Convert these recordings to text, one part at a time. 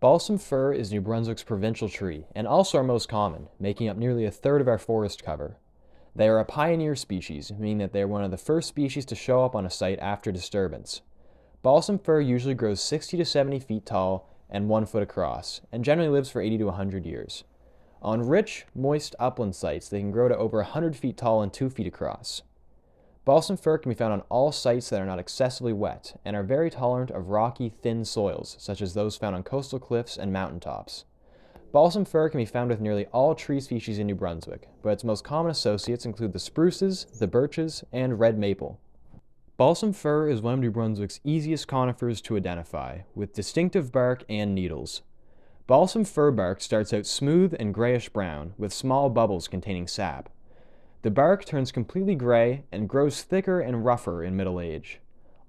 Balsam fir is New Brunswick's provincial tree, and also our most common, making up nearly a third of our forest cover. They are a pioneer species, meaning that they are one of the first species to show up on a site after disturbance. Balsam fir usually grows 60 to 70 feet tall and 1 foot across, and generally lives for 80 to 100 years. On rich, moist upland sites, they can grow to over 100 feet tall and 2 feet across. Balsam fir can be found on all sites that are not excessively wet and are very tolerant of rocky, thin soils, such as those found on coastal cliffs and mountaintops. Balsam fir can be found with nearly all tree species in New Brunswick, but its most common associates include the spruces, the birches, and red maple. Balsam fir is one of New Brunswick's easiest conifers to identify, with distinctive bark and needles. Balsam fir bark starts out smooth and grayish-brown, with small bubbles containing sap. The bark turns completely gray and grows thicker and rougher in middle age.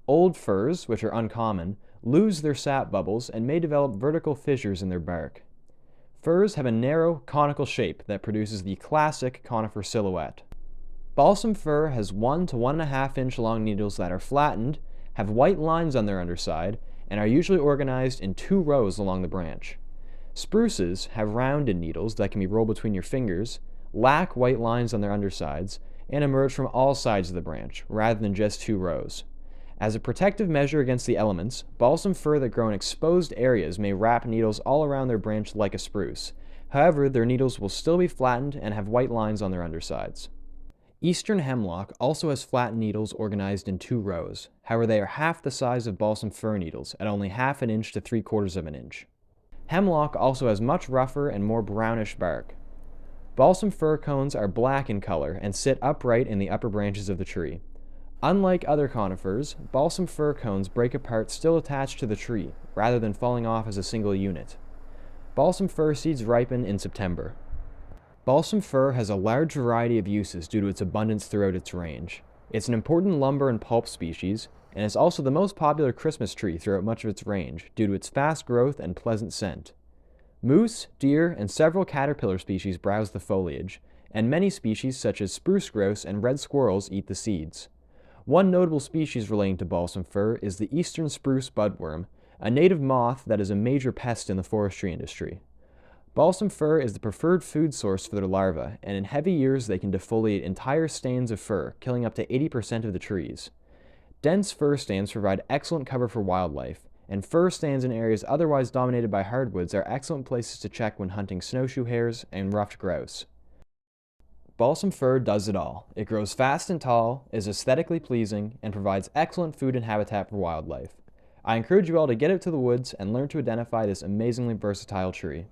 Old firs, which are uncommon, lose their sap bubbles and may develop vertical fissures in their bark. Firs have a narrow, conical shape that produces the classic conifer silhouette. Balsam fir has 1 to 1.5 inch long needles that are flattened, have white lines on their underside, and are usually organized in 2 rows along the branch. Spruces have rounded needles that can be rolled between your fingers, lack white lines on their undersides, and emerge from all sides of the branch, rather than just 2 rows. As a protective measure against the elements, balsam fir that grow in exposed areas may wrap needles all around their branch like a spruce. However, their needles will still be flattened and have white lines on their undersides. Eastern hemlock also has flattened needles organized in 2 rows. However, they are half the size of balsam fir needles, at only 1/2 inch to 3/4 of an inch. Hemlock also has much rougher and more brownish bark. Balsam fir cones are black in color and sit upright in the upper branches of the tree. Unlike other conifers, balsam fir cones break apart still attached to the tree, rather than falling off as a single unit. Balsam fir seeds ripen in September. Balsam fir has a large variety of uses due to its abundance throughout its range. It's an important lumber and pulp species, and is also the most popular Christmas tree throughout much of its range due to its fast growth and pleasant scent. Moose, deer, and several caterpillar species browse the foliage, and many species such as spruce grouse and red squirrels eat the seeds. One notable species relating to balsam fir is the eastern spruce budworm, a native moth that is a major pest in the forestry industry. Balsam fir is the preferred food source for their larvae, and in heavy years they can defoliate entire stands of fir, killing up to 80% of the trees. Dense fir stands provide excellent cover for wildlife, and fir stands in areas otherwise dominated by hardwoods are excellent places to check when hunting snowshoe hares and ruffed grouse. Balsam fir does it all. It grows fast and tall, is aesthetically pleasing, and provides excellent food and habitat for wildlife. I encourage you all to get out to the woods and learn to identify this amazingly versatile tree.